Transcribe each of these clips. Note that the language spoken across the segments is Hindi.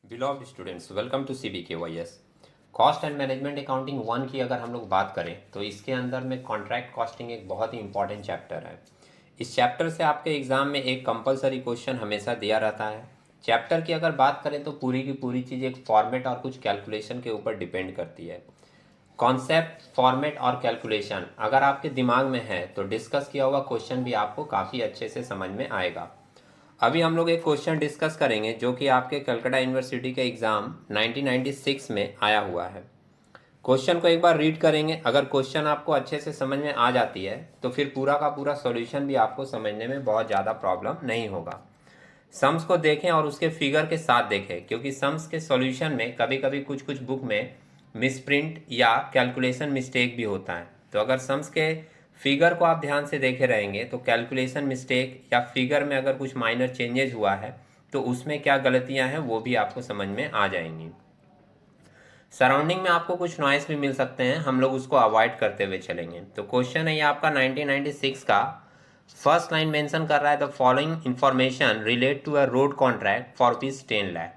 बिलॉव्ड students, welcome to CBKYS। Cost and management accounting 1 की अगर हम लोग बात करें तो इसके अंदर में कॉन्ट्रैक्ट कॉस्टिंग एक बहुत ही इंपॉर्टेंट चैप्टर है। इस चैप्टर से आपके एग्जाम में एक कंपलसरी क्वेश्चन हमेशा दिया रहता है। चैप्टर की अगर बात करें तो पूरी की पूरी चीज़ एक फॉर्मेट और कुछ कैलकुलेशन के ऊपर डिपेंड करती है। कॉन्सेप्ट, फॉर्मेट और कैलकुलेशन अगर आपके दिमाग में है तो डिस्कस किया हुआ क्वेश्चन भी आपको काफ़ी अच्छे से समझ में आएगा। अभी हम लोग एक क्वेश्चन डिस्कस करेंगे जो कि आपके कलकत्ता यूनिवर्सिटी के एग्ज़ाम 1996 में आया हुआ है। क्वेश्चन को एक बार रीड करेंगे। अगर क्वेश्चन आपको अच्छे से समझ में आ जाती है तो फिर पूरा का पूरा सॉल्यूशन भी आपको समझने में बहुत ज़्यादा प्रॉब्लम नहीं होगा। सम्स को देखें और उसके फिगर के साथ देखें, क्योंकि सम्स के सॉल्यूशन में कभी कभी कुछ कुछ बुक में मिसप्रिंट या कैलकुलेशन मिस्टेक भी होता है। तो अगर सम्स के फिगर को आप ध्यान से देखे रहेंगे तो कैलकुलेशन मिस्टेक या फिगर में अगर कुछ माइनर चेंजेस हुआ है तो उसमें क्या गलतियां हैं वो भी आपको समझ में आ जाएंगी। सराउंडिंग में आपको कुछ नॉइस भी मिल सकते हैं, हम लोग उसको अवॉइड करते हुए चलेंगे। तो क्वेश्चन है ये आपका 1996 का। फर्स्ट लाइन मेंशन कर रहा है the following information relate to a road contract for rupees 10 lakh.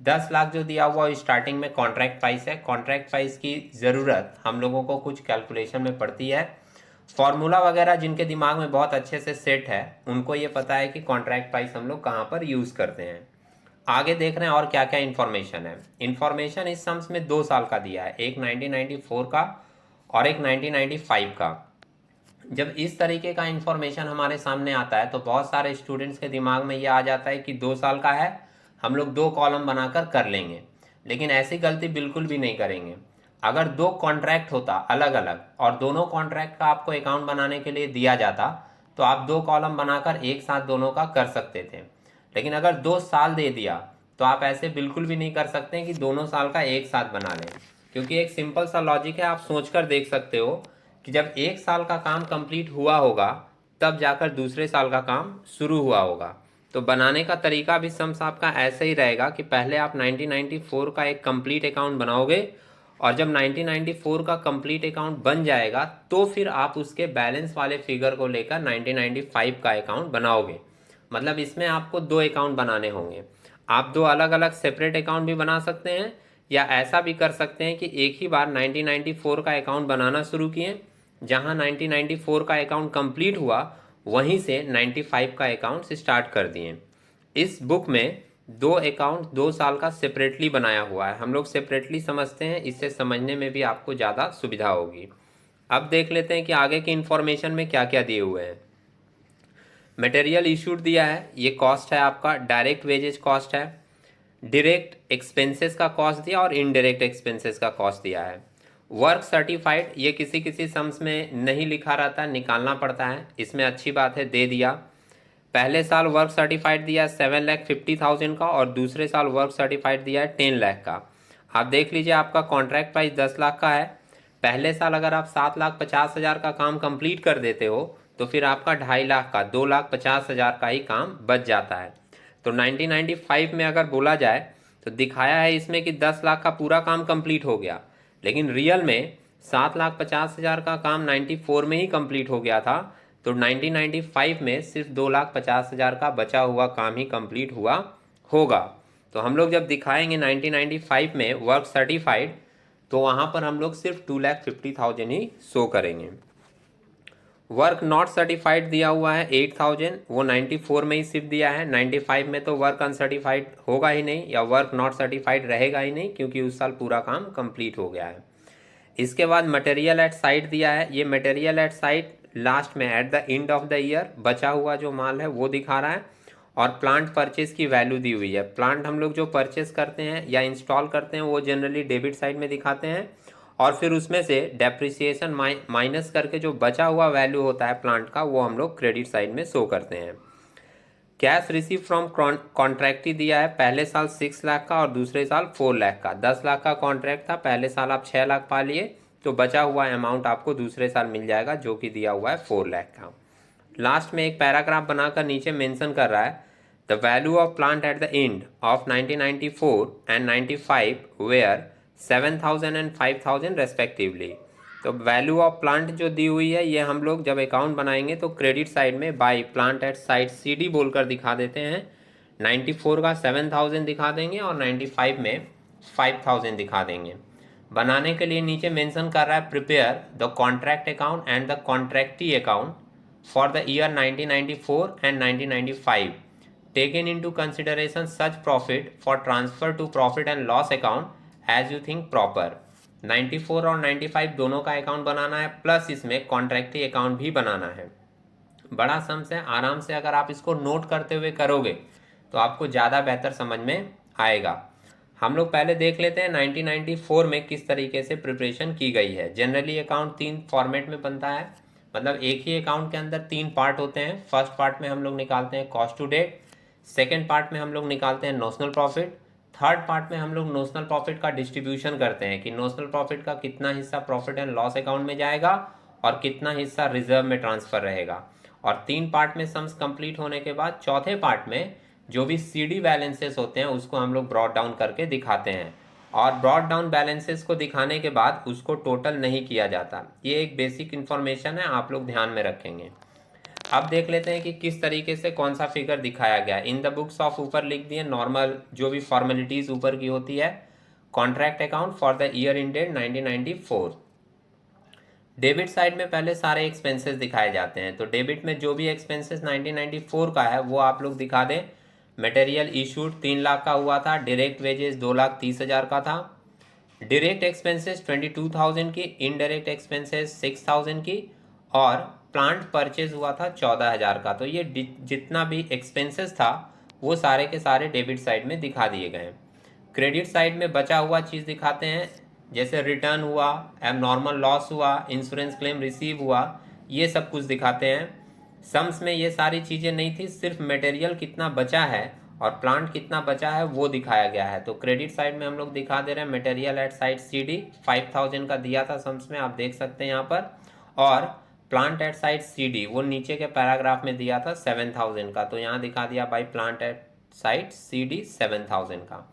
10 lakh जो दिया हुआ स्टार्टिंग में कॉन्ट्रैक्ट प्राइस है। कॉन्ट्रैक्ट प्राइस की ज़रूरत हम लोगों को कुछ कैलकुलेशन में पड़ती है। फॉर्मूला वगैरह जिनके दिमाग में बहुत अच्छे से सेट है उनको ये पता है कि कॉन्ट्रैक्ट प्राइस हम लोग कहाँ पर यूज़ करते हैं। आगे देख रहे हैं और क्या क्या इन्फॉर्मेशन है। इन्फॉर्मेशन इस सम्स में 2 साल का दिया है, एक 1994 का और एक 1995 का। जब इस तरीके का इन्फॉर्मेशन हमारे सामने आता है तो बहुत सारे स्टूडेंट्स के दिमाग में ये आ जाता है कि 2 साल का है, हम लोग 2 कॉलम बनाकर कर लेंगे। लेकिन ऐसी गलती बिल्कुल भी नहीं करेंगे। अगर 2 कॉन्ट्रैक्ट होता अलग अलग और दोनों कॉन्ट्रैक्ट का आपको अकाउंट बनाने के लिए दिया जाता तो आप 2 कॉलम बनाकर एक साथ दोनों का कर सकते थे। लेकिन अगर 2 साल दे दिया तो आप ऐसे बिल्कुल भी नहीं कर सकते कि दोनों साल का एक साथ बना लें, क्योंकि एक सिंपल सा लॉजिक है, आप सोचकर देख सकते हो कि जब एक साल का काम कंप्लीट हुआ होगा तब जाकर दूसरे साल का काम शुरू हुआ होगा। तो बनाने का तरीका भी सम्स आपका ऐसा ही रहेगा कि पहले आप 1994 का एक कंप्लीट अकाउंट बनाओगे और जब 1994 का कंप्लीट अकाउंट बन जाएगा तो फिर आप उसके बैलेंस वाले फिगर को लेकर 1995 का अकाउंट बनाओगे। मतलब इसमें आपको 2 अकाउंट बनाने होंगे। आप 2 अलग अलग सेपरेट अकाउंट भी बना सकते हैं या ऐसा भी कर सकते हैं कि एक ही बार 1994 का अकाउंट बनाना शुरू किए, जहां 1994 का अकाउंट कंप्लीट हुआ वहीं से 95 का अकाउंट स्टार्ट कर दिए। इस बुक में 2 अकाउंट 2 साल का सेपरेटली बनाया हुआ है, हम लोग सेपरेटली समझते हैं, इससे समझने में भी आपको ज़्यादा सुविधा होगी। अब देख लेते हैं कि आगे की इंफॉर्मेशन में क्या क्या दिए हुए हैं। मटेरियल इशूड दिया है, ये कॉस्ट है आपका, डायरेक्ट वेजेज कॉस्ट है, डायरेक्ट एक्सपेंसेस का कॉस्ट दिया और इनडायरेक्ट एक्सपेंसेस का कॉस्ट दिया है। वर्क सर्टिफाइड ये किसी किसी सम्स में नहीं लिखा रहता, निकालना पड़ता है, इसमें अच्छी बात है दे दिया। पहले साल वर्क सर्टिफाइड दिया 7,50,000 का और दूसरे साल वर्क सर्टिफाइड दिया है 10 लाख का। आप देख लीजिए आपका कॉन्ट्रैक्ट प्राइस 10 लाख का है। पहले साल अगर आप 7,50,000 का काम कंप्लीट कर देते हो तो फिर आपका 2.5 लाख का 2,50,000 का ही काम बच जाता है। तो 1995 में अगर बोला जाए तो दिखाया है इसमें कि 10 लाख का पूरा काम कंप्लीट हो गया, लेकिन रियल में 7,50,000 का काम 94 में ही कंप्लीट हो गया था। तो 1995 में सिर्फ 2,50,000 का बचा हुआ काम ही कंप्लीट हुआ होगा। तो हम लोग जब दिखाएंगे 1995 में वर्क सर्टिफाइड तो वहाँ पर हम लोग सिर्फ 2,50,000 ही शो करेंगे। वर्क नॉट सर्टिफाइड दिया हुआ है 8,000, वो 94 में ही सिर्फ दिया है, 95 में तो वर्क अनसर्टिफाइड होगा ही नहीं या वर्क नॉट सर्टिफाइड रहेगा ही नहीं, क्योंकि उस साल पूरा काम कंप्लीट हो गया है। इसके बाद मटेरियल एट साइट दिया है, ये मटेरियल एट साइट लास्ट में eight the end of the year बचा हुआ जो माल है वो दिखा रहा है, और प्लांट परचेज की वैल्यू दी हुई है। प्लांट हम लोग जो परचेज करते हैं या इंस्टॉल करते हैं वो जनरली डेबिट साइड में दिखाते हैं, और फिर उसमें से डेप्रिसिएशन माइनस करके जो बचा हुआ वैल्यू होता है प्लांट का वो हम लोग क्रेडिट साइड में शो करते हैं। कैश रिसीव फ्रॉम कॉन्ट्रैक्ट दिया है, पहले साल 6 लाख का और दूसरे साल 4 लाख का। 10 लाख का कॉन्ट्रैक्ट था, पहले साल आप 6 लाख पा लिए तो बचा हुआ अमाउंट आपको दूसरे साल मिल जाएगा जो कि दिया हुआ है 4 लाख का। लास्ट में एक पैराग्राफ बनाकर नीचे मेंशन कर रहा है the value of plant at the end of 1994 and 95 where 7,000 and 5,000 respectively. तो वैल्यू ऑफ प्लांट जो दी हुई है ये हम लोग जब अकाउंट बनाएंगे तो क्रेडिट साइड में by plant at site CD बोलकर दिखा देते हैं 94 का 7000 दिखा देंगे और 95 में 5000 दिखा देंगे। बनाने के लिए नीचे मेंशन कर रहा है prepare the contract account and the contractee account for the year 1994 and 1995 taken into consideration such profit for transfer to profit and loss account as you think proper. 94 और 95 दोनों का अकाउंट बनाना है, प्लस इसमें कॉन्ट्रैक्टी अकाउंट भी बनाना है। बड़ा सम्स है, आराम से अगर आप इसको नोट करते हुए करोगे तो आपको ज़्यादा बेहतर समझ में आएगा। हम लोग पहले देख लेते हैं 1994 में किस तरीके से प्रिपरेशन की गई है। जनरली अकाउंट 3 फॉर्मेट में बनता है, मतलब एक ही अकाउंट के अंदर 3 पार्ट होते हैं। फर्स्ट पार्ट में हम लोग निकालते हैं cost to date, second part में हम लोग निकालते हैं नोशनल प्रॉफिट, थर्ड पार्ट में हम लोग नोशनल प्रॉफिट का डिस्ट्रीब्यूशन करते हैं कि नोशनल प्रॉफिट का कितना हिस्सा प्रॉफिट एंड लॉस अकाउंट में जाएगा और कितना हिस्सा रिजर्व में ट्रांसफर रहेगा। और 3 पार्ट में सम्स कंप्लीट होने के बाद चौथे पार्ट में जो भी सीडी बैलेंसेस होते हैं उसको हम लोग ब्रॉड डाउन करके दिखाते हैं, और ब्रॉड डाउन बैलेंसेस को दिखाने के बाद उसको टोटल नहीं किया जाता। ये एक बेसिक इन्फॉर्मेशन है, आप लोग ध्यान में रखेंगे। अब देख लेते हैं कि किस तरीके से कौन सा फिगर दिखाया गया। इन द बुक्स ऑफ ऊपर लिख दिए नॉर्मल जो भी फॉर्मेलिटीज ऊपर की होती है, contract account for the year ended 1994। Debit side में पहले सारे एक्सपेंसेस दिखाए जाते हैं, तो डेबिट में जो भी एक्सपेंसेस 1994 का है वो आप लोग दिखा दें। मटेरियल इशूड 3 लाख का हुआ था, डायरेक्ट वेजेस 2,30,000 का था, डायरेक्ट एक्सपेंसेस 22,000 की, इनडायरेक्ट एक्सपेंसेस 6,000 की, और प्लांट परचेज हुआ था 14,000 का। तो ये जितना भी एक्सपेंसेस था वो सारे के सारे डेबिट साइड में दिखा दिए गए। क्रेडिट साइड में बचा हुआ चीज़ दिखाते हैं, जैसे रिटर्न हुआ, एबनॉर्मल लॉस हुआ, इंश्योरेंस क्लेम रिसीव हुआ, ये सब कुछ दिखाते हैं। सम्स में ये सारी चीज़ें नहीं थी, सिर्फ मटेरियल कितना बचा है और प्लांट कितना बचा है वो दिखाया गया है। तो क्रेडिट साइड में हम लोग दिखा दे रहे हैं मटेरियल एट साइड CD 5,000 का दिया था सम्स में, आप देख सकते हैं यहाँ पर, और प्लांट एट साइड CD वो नीचे के पैराग्राफ में दिया था 7,000 का, तो यहाँ दिखा दिया by plant at side CD 7,000 का।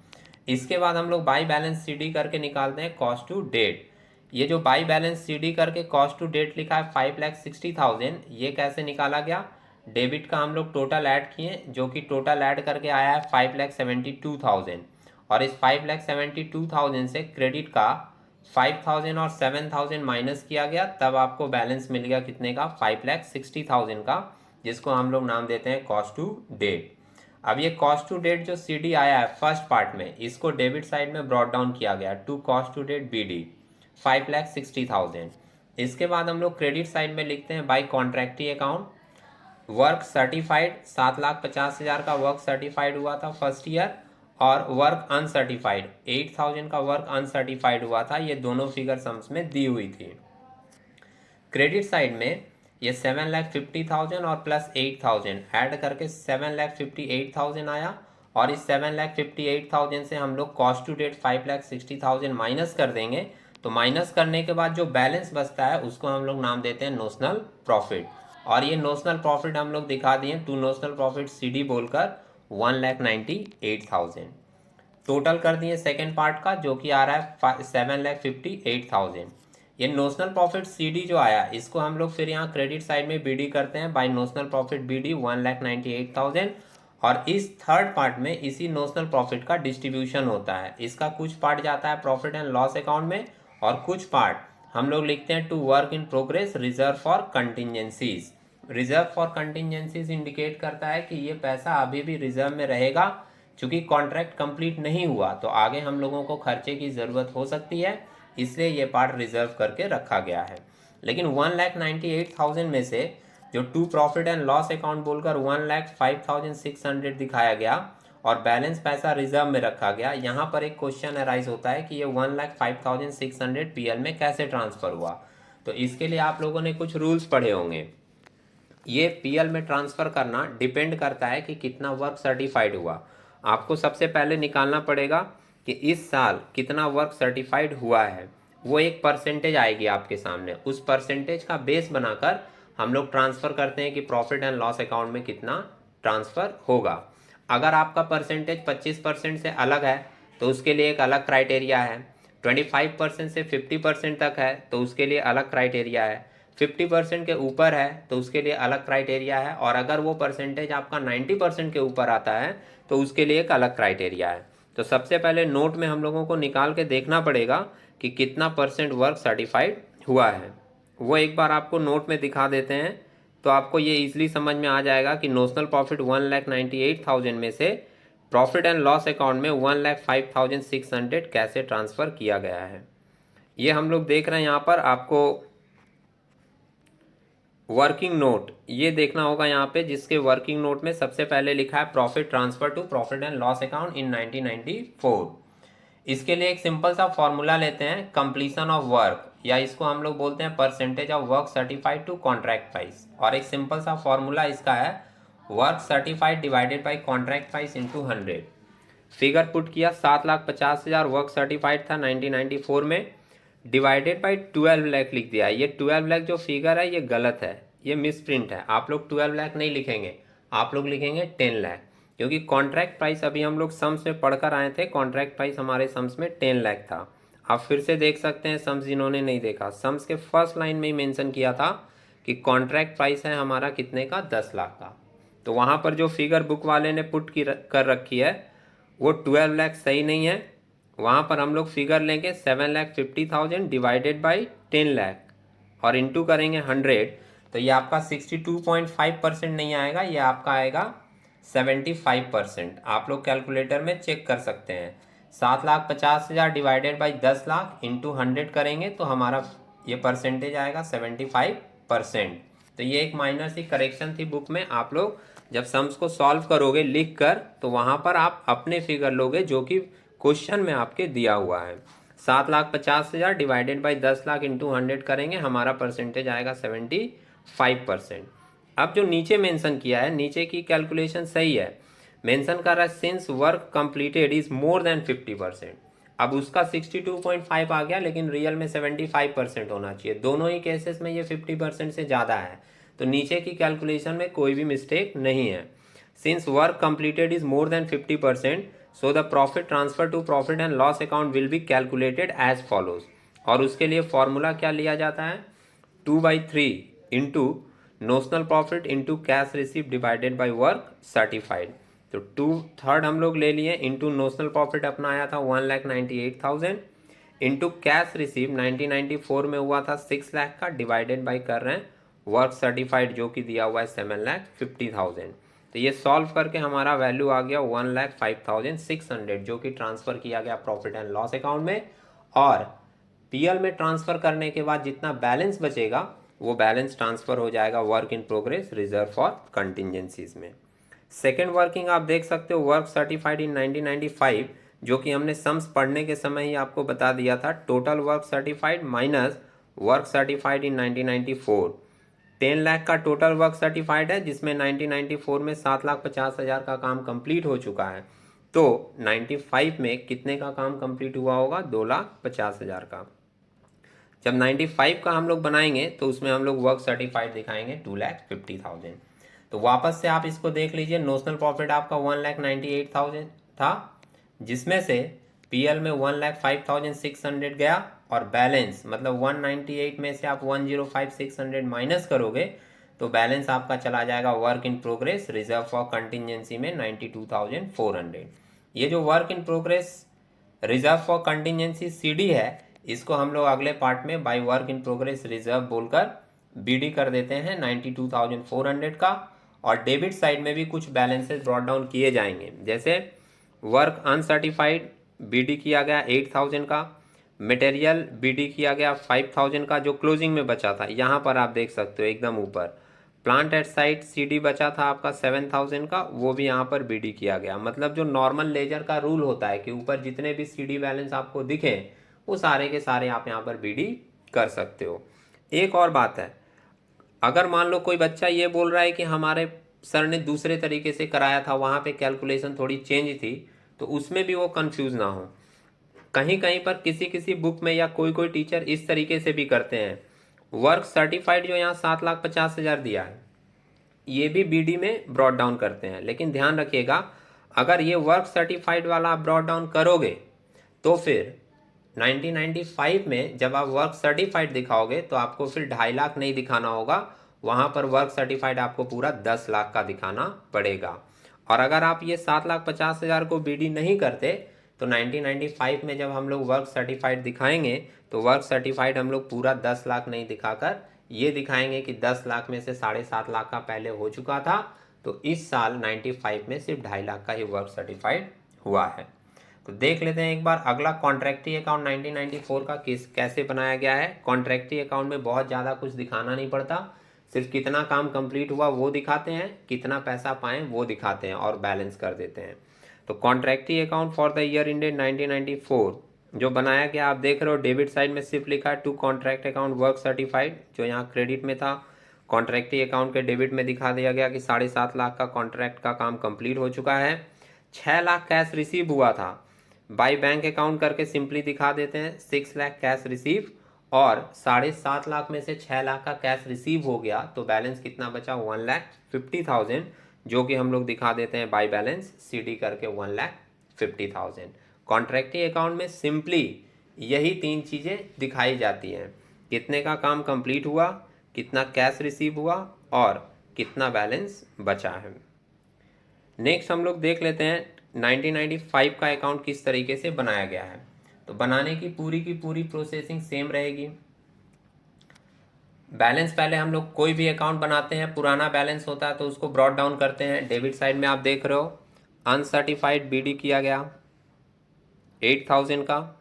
इसके बाद हम लोग बाई बैलेंस CD करके निकालते हैं कॉस्ट टू डेट। ये जो बाई बैलेंस CD करके कॉस्ट टू डेट लिखा है 5,60,000, ये कैसे निकाला गया? डेबिट का हम लोग टोटल ऐड किए, जो कि टोटल ऐड करके आया है 5,72,000, और इस 5,72,000 से क्रेडिट का 5,000 और 7,000 माइनस किया गया, तब आपको बैलेंस मिल गया कितने का? 5,60,000 का, जिसको हम लोग नाम देते हैं कॉस्ट टू डेट। अब ये कॉस्ट टू डेट जो CD आया है फर्स्ट पार्ट में, इसको डेबिट साइड में ब्रॉड डाउन किया गया to cost to date BD 5,60,000। इसके बाद हम लोग क्रेडिट साइड में लिखते हैं बाई कॉन्ट्रैक्टी अकाउंट, वर्क सर्टिफाइड 7,50,000 का वर्क सर्टिफाइड हुआ था फर्स्ट ईयर, और वर्क अनसर्टिफाइड 8,000 का वर्क अनसर्टिफाइड हुआ था। ये दोनों फिगर सम्स में दी हुई थी। क्रेडिट साइड में ये 7,50,000 और प्लस 8,000 ऐड करके 7,58,000 आया, और इस 7,58,000 से हम लोग कॉस्ट टू डेट 5,60,000 माइनस कर देंगे। तो माइनस करने के बाद जो बैलेंस बचता है उसको हम लोग नाम देते हैं नोशनल प्रॉफिट, और ये नोशनल प्रॉफिट हम लोग दिखा दिए टू नोशनल प्रॉफिट CD बोलकर 1,98,000। टोटल कर दिए सेकेंड पार्ट का, जो कि आ रहा है 7,58,000। ये नोशनल प्रॉफिट CD जो आया इसको हम लोग फिर यहाँ क्रेडिट साइड में BD करते हैं बाई नोशनल प्रॉफिट BD 1,98,000, और इस थर्ड पार्ट में इसी नोशनल प्रॉफिट का डिस्ट्रीब्यूशन होता है। इसका कुछ पार्ट जाता है प्रॉफिट एंड लॉस अकाउंट में, और कुछ पार्ट हम लोग लिखते हैं to work in progress reserve for contingencies. Reserve for contingencies indicate करता है कि ये पैसा अभी भी रिजर्व में रहेगा, चूंकि कॉन्ट्रैक्ट कंप्लीट नहीं हुआ तो आगे हम लोगों को खर्चे की ज़रूरत हो सकती है, इसलिए ये पार्ट रिजर्व करके रखा गया है। लेकिन 1,98,000 में से जो to profit and loss account बोलकर 1,05,600 दिखाया गया और बैलेंस पैसा रिजर्व में रखा गया, यहाँ पर एक क्वेश्चन अराइज होता है कि ये 1,05,600 PL में कैसे ट्रांसफ़र हुआ। तो इसके लिए आप लोगों ने कुछ रूल्स पढ़े होंगे। ये PL में ट्रांसफ़र करना डिपेंड करता है कि कितना वर्क सर्टिफाइड हुआ। आपको सबसे पहले निकालना पड़ेगा कि इस साल कितना वर्क सर्टिफाइड हुआ है, वो एक परसेंटेज आएगी आपके सामने। उस परसेंटेज का बेस बनाकर हम लोग ट्रांसफ़र करते हैं कि प्रॉफिट एंड लॉस अकाउंट में कितना ट्रांसफ़र होगा। अगर आपका परसेंटेज 25% से अलग है तो उसके लिए एक अलग क्राइटेरिया है, 25% से 50% तक है तो उसके लिए अलग क्राइटेरिया है, 50% के ऊपर है तो उसके लिए अलग क्राइटेरिया है, और अगर वो परसेंटेज आपका 90% के ऊपर आता है तो उसके लिए एक अलग क्राइटेरिया है। तो सबसे पहले नोट में हम लोगों को निकाल के देखना पड़ेगा कि कितना % वर्क सर्टिफाइड हुआ है। वो एक बार आपको नोट में दिखा देते हैं, तो आपको ये इजीली समझ में आ जाएगा कि नोशनल प्रॉफिट 1,98,000 में से प्रॉफिट एंड लॉस अकाउंट में 1,05,600 कैसे ट्रांसफ़र किया गया है। ये हम लोग देख रहे हैं यहाँ पर आपको वर्किंग नोट ये देखना होगा यहाँ पे, जिसके वर्किंग नोट में सबसे पहले लिखा है profit transfer to profit and loss account in 1994। इसके लिए एक सिंपल सा फॉर्मूला लेते हैं, कंप्लीशन ऑफ वर्क, या इसको हम लोग बोलते हैं percentage of work certified to contract price. और एक सिंपल सा फॉर्मूला इसका है work certified divided by contract price into 100। Figure put किया 7,50,000 वर्क सर्टिफाइड था 1994 में, डिवाइडेड बाई 12 लाख लिख दिया। ये 12 लाख जो फिगर है ये गलत है, ये मिस प्रिंट है। आप लोग 12 लाख नहीं लिखेंगे, आप लोग लिखेंगे 10 लाख, क्योंकि कॉन्ट्रैक्ट प्राइस अभी हम लोग सम्स में पढ़कर आए थे, कॉन्ट्रैक्ट प्राइस हमारे सम्स में 10 लाख था। आप फिर से देख सकते हैं सम्स जिन्होंने नहीं देखा, सम्स के फर्स्ट लाइन में ही मेंशन किया था कि कॉन्ट्रैक्ट प्राइस है हमारा कितने का, 10 लाख का। तो वहाँ पर जो फिगर बुक वाले ने पुट कर रखी है वो 12 लाख सही नहीं है। वहाँ पर हम लोग फिगर लेंगे 7,50,000 डिवाइडेड बाई 10 लाख और इंटू करेंगे 100, तो ये आपका 62.5% नहीं आएगा, ये आपका आएगा 75%। आप लोग कैलकुलेटर में चेक कर सकते हैं। 7,50,000 डिवाइडेड बाई 10 लाख इंटू 100 करेंगे तो हमारा ये परसेंटेज आएगा 75%। तो ये एक माइनर सी करेक्शन थी बुक में। आप लोग जब सम्स को सॉल्व करोगे लिख कर, तो वहाँ पर आप अपने फिगर लोगे जो कि क्वेश्चन में आपके दिया हुआ है। 7,50,000 डिवाइडेड बाई 10 लाख इंटू 100 करेंगे, हमारा परसेंटेज आएगा 75%। अब जो नीचे मेंशन किया है, नीचे की कैलकुलेशन सही है, मेंशन कर रहा है since work completed is more than 50%। अब उसका 62.5 आ गया, लेकिन रियल में 75% होना चाहिए। दोनों ही केसेस में ये 50% से ज़्यादा है, तो नीचे की कैलकुलेशन में कोई भी मिस्टेक नहीं है। Since work completed is more than 50%, so the profit transfer to profit and loss account will be calculated as follows. और उसके लिए फॉर्मूला क्या लिया जाता है, 2/3 into notional profit into cash receive divided by work certified. तो 2/3 हम लोग ले लिए, इंटू नोशनल प्रॉफिट अपना आया था 1,98,000, इंटू कैश रिसीव 1994 में हुआ था 6 लाख का, डिवाइडेड बाई कर रहे हैं वर्क सर्टिफाइड जो कि दिया हुआ है 7,50,000। तो ये सॉल्व करके हमारा वैल्यू आ गया 1,05,600 जो कि ट्रांसफ़र किया गया प्रॉफिट एंड लॉस अकाउंट में। और पीएल में ट्रांसफ़र करने के बाद जितना बैलेंस बचेगा वो बैलेंस ट्रांसफ़र हो जाएगा work in progress reserve for contingencies में। सेकेंड वर्किंग आप देख सकते हो वर्क सर्टिफाइड इन 1995, जो कि हमने सम्स पढ़ने के समय ही आपको बता दिया था, total work certified minus work certified इन 1994। 10 लाख का टोटल वर्क सर्टिफाइड है, जिसमें 1994 में 7,50,000 का काम कंप्लीट हो चुका है। तो 95 में कितने का काम कंप्लीट हुआ होगा, 2,50,000 का। जब 95 का हम लोग बनाएंगे तो उसमें हम लोग वर्क सर्टिफाइड दिखाएंगे 2,50,000। तो वापस से आप इसको देख लीजिए, नोशनल प्रॉफिट आपका 1,98,000 था, जिसमें से पीएल में 1,05,600 गया, और बैलेंस मतलब 198 में से आप 105,600 माइनस करोगे तो बैलेंस आपका चला जाएगा work in progress reserve for contingency में 92,400। ये जो work in progress reserve for contingency CD है, इसको हम लोग अगले पार्ट में by work in progress reserve बोलकर बीडी कर देते हैं 92,400 का। और डेबिट साइड में भी कुछ बैलेंसेस ब्रॉट डाउन किए जाएंगे, जैसे वर्क अनसर्टिफाइड बीडी किया गया 8,000 का, मटेरियल बीडी किया गया 5,000 का जो क्लोजिंग में बचा था, यहाँ पर आप देख सकते हो एकदम ऊपर। प्लांट एट साइट सीडी बचा था आपका 7,000 का, वो भी यहाँ पर बीडी किया गया। मतलब जो नॉर्मल लेजर का रूल होता है कि ऊपर जितने भी सीडी बैलेंस आपको दिखे वो सारे के सारे आप यहाँ पर बीडी कर सकते हो। एक और बात है, अगर मान लो कोई बच्चा ये बोल रहा है कि हमारे सर ने दूसरे तरीके से कराया था, वहाँ पे कैलकुलेशन थोड़ी चेंज थी, तो उसमें भी वो कंफ्यूज ना हो। कहीं कहीं पर किसी किसी बुक में या कोई कोई टीचर इस तरीके से भी करते हैं, वर्क सर्टिफाइड जो यहाँ 7,50,000 दिया है ये भी बीडी में ब्रॉट डाउन करते हैं। लेकिन ध्यान रखिएगा, अगर ये वर्क सर्टिफाइड वाला आप ब्रॉट डाउन करोगे तो फिर 1995 में जब आप वर्क सर्टिफाइड दिखाओगे तो आपको फिर 2.5 लाख नहीं दिखाना होगा, वहाँ पर वर्क सर्टिफाइड आपको पूरा 10 लाख का दिखाना पड़ेगा। और अगर आप ये 7,50,000 को बीडी नहीं करते तो 1995 में जब हम लोग वर्क सर्टिफाइड दिखाएंगे तो वर्क सर्टिफाइड हम लोग पूरा 10 लाख नहीं दिखाकर ये दिखाएंगे कि 10 लाख में से 7.5 लाख का पहले हो चुका था। तो इस साल 95 में सिर्फ 2.5 लाख का ही वर्क सर्टिफाइड हुआ है। तो देख लेते हैं एक बार अगला कॉन्ट्रैक्टी अकाउंट 1994 का कैसे बनाया गया है। कॉन्ट्रैक्टी अकाउंट में बहुत ज़्यादा कुछ दिखाना नहीं पड़ता, सिर्फ कितना काम कंप्लीट हुआ वो दिखाते हैं, कितना पैसा पाएं वो दिखाते हैं और बैलेंस कर देते हैं। तो contractee account for the year ended 1994 जो बनाया गया, आप देख रहे हो डेबिट साइड में सिर्फ लिखा है to contract account work certified, जो यहाँ क्रेडिट में था। कॉन्ट्रैक्टी अकाउंट के डेबिट में दिखा दिया गया कि 7.5 लाख का कॉन्ट्रैक्ट का काम कंप्लीट हो चुका है। 6 लाख कैश रिसीव हुआ था, बाई बैंक अकाउंट करके सिंपली दिखा देते हैं 6 लाख कैश रिसीव, और 7.5 लाख में से 6 लाख का कैश रिसीव हो गया तो बैलेंस कितना बचा 1,50,000, जो कि हम लोग दिखा देते हैं बाई बैलेंस CD करके 1,50,000। कॉन्ट्रैक्टी अकाउंट में सिंपली यही 3 चीज़ें दिखाई जाती हैं, कितने का काम कंप्लीट हुआ, कितना कैश रिसीव हुआ और कितना बैलेंस बचा है। नेक्स्ट हम लोग देख लेते हैं 1995 का अकाउंट किस तरीके से बनाया गया है। तो बनाने की पूरी प्रोसेसिंग सेम रहेगी। बैलेंस पहले हम लोग कोई भी अकाउंट बनाते हैं, पुराना बैलेंस होता है तो उसको ब्रॉट डाउन करते हैं। डेबिट साइड में आप देख रहे हो अनसर्टिफाइड बीडी किया गया 8,000 का,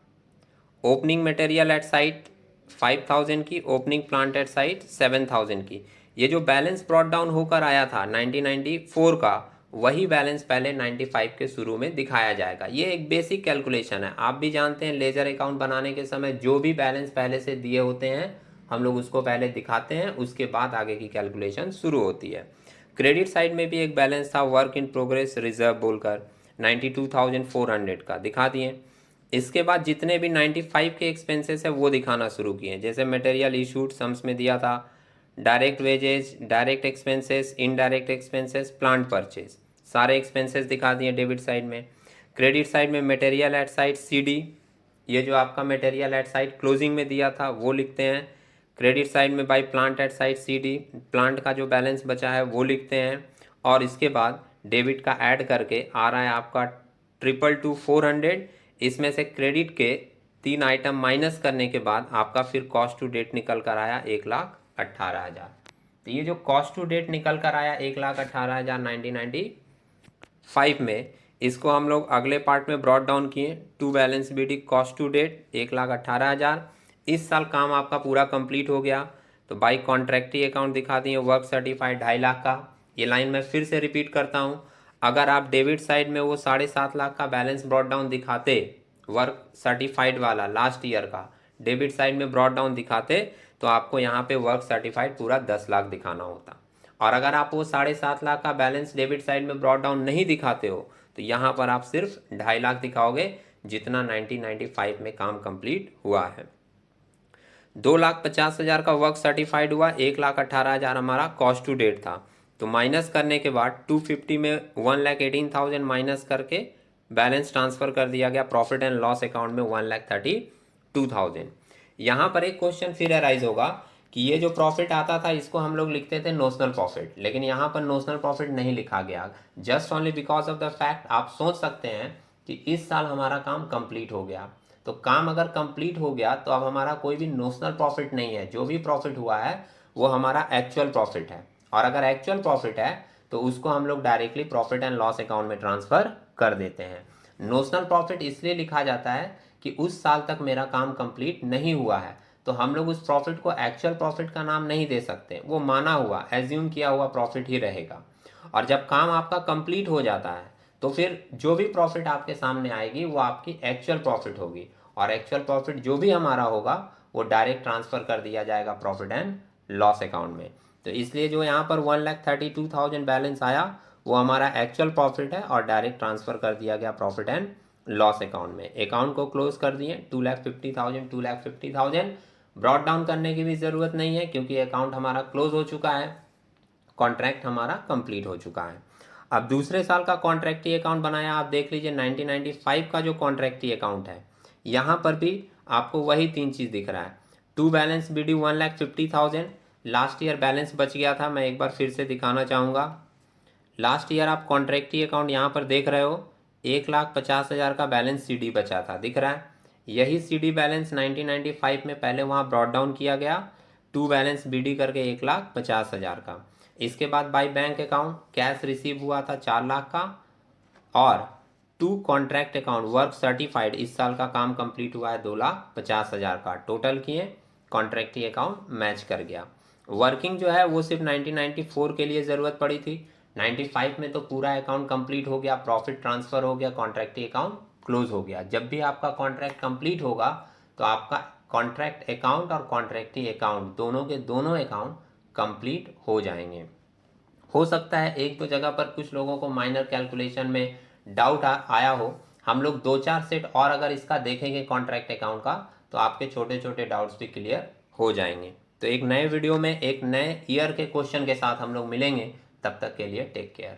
ओपनिंग मटेरियल एट साइट 5,000 की, ओपनिंग प्लांट एट साइट 7,000 की। ये जो बैलेंस ब्रॉट डाउन होकर आया था 1994 का, वही बैलेंस पहले 95 के शुरू में दिखाया जाएगा। ये एक बेसिक कैलकुलेशन है, आप भी जानते हैं लेजर अकाउंट बनाने के समय जो भी बैलेंस पहले से दिए होते हैं हम लोग उसको पहले दिखाते हैं, उसके बाद आगे की कैलकुलेशन शुरू होती है। क्रेडिट साइड में भी एक बैलेंस था वर्क इन प्रोग्रेस रिजर्व बोलकर 92,400 का दिखा दिए। इसके बाद जितने भी 95 के एक्सपेंसेस है वो दिखाना शुरू किए, जैसे मटेरियल इशूड सम्स में दिया था, direct wages, direct expenses, indirect expenses, plant purchase, सारे एक्सपेंसेस दिखा दिए डेबिट साइड में। क्रेडिट साइड में मटेरियल एट साइट CD, ये जो आपका मटेरियल एट साइट क्लोजिंग में दिया था वो लिखते हैं। क्रेडिट साइड में by plant at site CD, plant का जो बैलेंस बचा है वो लिखते हैं। और इसके बाद डेबिट का ऐड करके आ रहा है आपका 222,400, इसमें से क्रेडिट के 3 आइटम माइनस करने के बाद आपका फिर कॉस्ट टू डेट निकल कर आया 1,18,000। तो ये जो कॉस्ट टू डेट निकल कर आया 1,18,000 1995 में, इसको हम लोग अगले पार्ट में ब्रॉट डाउन किए to balance BD cost to date 1,18,000। इस साल काम आपका पूरा कंप्लीट हो गया तो बाई कॉन्ट्रैक्टी अकाउंट दिखा दिए वर्क सर्टिफाइड 2.5 लाख का। ये लाइन मैं फिर से रिपीट करता हूँ, अगर आप डेबिट साइड में वो 7.5 लाख का बैलेंस ब्रॉट डाउन दिखाते, वर्क सर्टिफाइड वाला लास्ट ईयर का डेबिट साइड में ब्रॉट डाउन दिखाते, तो आपको यहाँ पे वर्क सर्टिफाइड पूरा 10 लाख दिखाना होता। और अगर आप वो 7.5 लाख का बैलेंस डेबिट साइड में ब्रॉट डाउन नहीं दिखाते हो तो यहाँ पर आप सिर्फ 2.5 लाख दिखाओगे, जितना 1995 में काम कंप्लीट हुआ है। 2,50,000 का वर्क सर्टिफाइड हुआ, 1,18,000 हमारा कॉस्ट टू डेट था। तो माइनस करने के बाद 250 में 1,18,000 माइनस करके बैलेंस ट्रांसफर कर दिया गया प्रॉफिट एंड लॉस अकाउंट में 1,32,000। यहाँ पर एक क्वेश्चन फिर अराइज होगा कि ये जो प्रॉफिट आता था इसको हम लोग लिखते थे नोशनल प्रॉफिट, लेकिन यहाँ पर नोशनल प्रॉफिट नहीं लिखा गया, just only because of the fact आप सोच सकते हैं कि इस साल हमारा काम कंप्लीट हो गया। तो काम अगर कंप्लीट हो गया तो अब हमारा कोई भी नोशनल प्रॉफिट नहीं है, जो भी प्रॉफिट हुआ है वो हमारा एक्चुअल प्रॉफिट है। और अगर एक्चुअल प्रॉफिट है तो उसको हम लोग directly profit and loss account में ट्रांसफर कर देते हैं। नोशनल प्रॉफिट इसलिए लिखा जाता है कि उस साल तक मेरा काम कंप्लीट नहीं हुआ है, तो हम लोग उस प्रॉफिट को एक्चुअल प्रॉफिट का नाम नहीं दे सकते, वो माना हुआ एज्यूम किया हुआ प्रॉफिट ही रहेगा। और जब काम आपका कंप्लीट हो जाता है तो फिर जो भी प्रॉफिट आपके सामने आएगी वो आपकी एक्चुअल प्रॉफिट होगी, और एक्चुअल प्रॉफिट जो भी हमारा होगा वो डायरेक्ट ट्रांसफर कर दिया जाएगा प्रॉफिट एंड लॉस अकाउंट में। तो इसलिए जो यहाँ पर 1,32,000 बैलेंस आया वो हमारा एक्चुअल प्रॉफिट है और डायरेक्ट ट्रांसफर कर दिया गया प्रॉफिट एंड लॉस अकाउंट में। अकाउंट को क्लोज कर दिए 2,50,000 ब्रॉट डाउन करने की भी ज़रूरत नहीं है क्योंकि अकाउंट हमारा क्लोज हो चुका है, कॉन्ट्रैक्ट हमारा कंप्लीट हो चुका है। अब दूसरे साल का कॉन्ट्रैक्टी अकाउंट बनाया, आप देख लीजिए 1995 का जो कॉन्ट्रैक्टी अकाउंट है यहाँ पर भी आपको वही 3 चीज़ दिख रहा है। To balance BD 1,50,000, last year balance बच गया था, मैं एक बार फिर से दिखाना चाहूँगा। लास्ट ईयर आप कॉन्ट्रैक्टी अकाउंट यहाँ पर देख रहे हो, 1,50,000 का बैलेंस सीडी बचा था, दिख रहा है। यही सीडी बैलेंस 1995 में पहले वहाँ ब्रॉड डाउन किया गया, टू बैलेंस बीडी करके 1,50,000 का। इसके बाद by bank account cash receive हुआ था 4 लाख का, और to contract account work certified इस साल का काम कंप्लीट हुआ है 2,50,000 का। टोटल किए, कॉन्ट्रैक्टी अकाउंट मैच कर गया। वर्किंग जो है वो सिर्फ 1994 के लिए ज़रूरत पड़ी थी, 95 में तो पूरा अकाउंट कंप्लीट हो गया, प्रॉफिट ट्रांसफ़र हो गया, कॉन्ट्रैक्टी अकाउंट क्लोज हो गया। जब भी आपका कॉन्ट्रैक्ट कंप्लीट होगा तो आपका कॉन्ट्रैक्ट अकाउंट और कॉन्ट्रैक्टी अकाउंट दोनों के दोनों अकाउंट कंप्लीट हो जाएंगे। हो सकता है एक दो जगह पर कुछ लोगों को माइनर कैलकुलेशन में डाउट आया हो। हम लोग 2-4 सेट और अगर इसका देखेंगे कॉन्ट्रैक्ट अकाउंट का, तो आपके छोटे छोटे डाउट्स भी क्लियर हो जाएंगे। तो एक नए वीडियो में एक नए ईयर के क्वेश्चन के साथ हम लोग मिलेंगे। तब तक के लिए टेक केयर।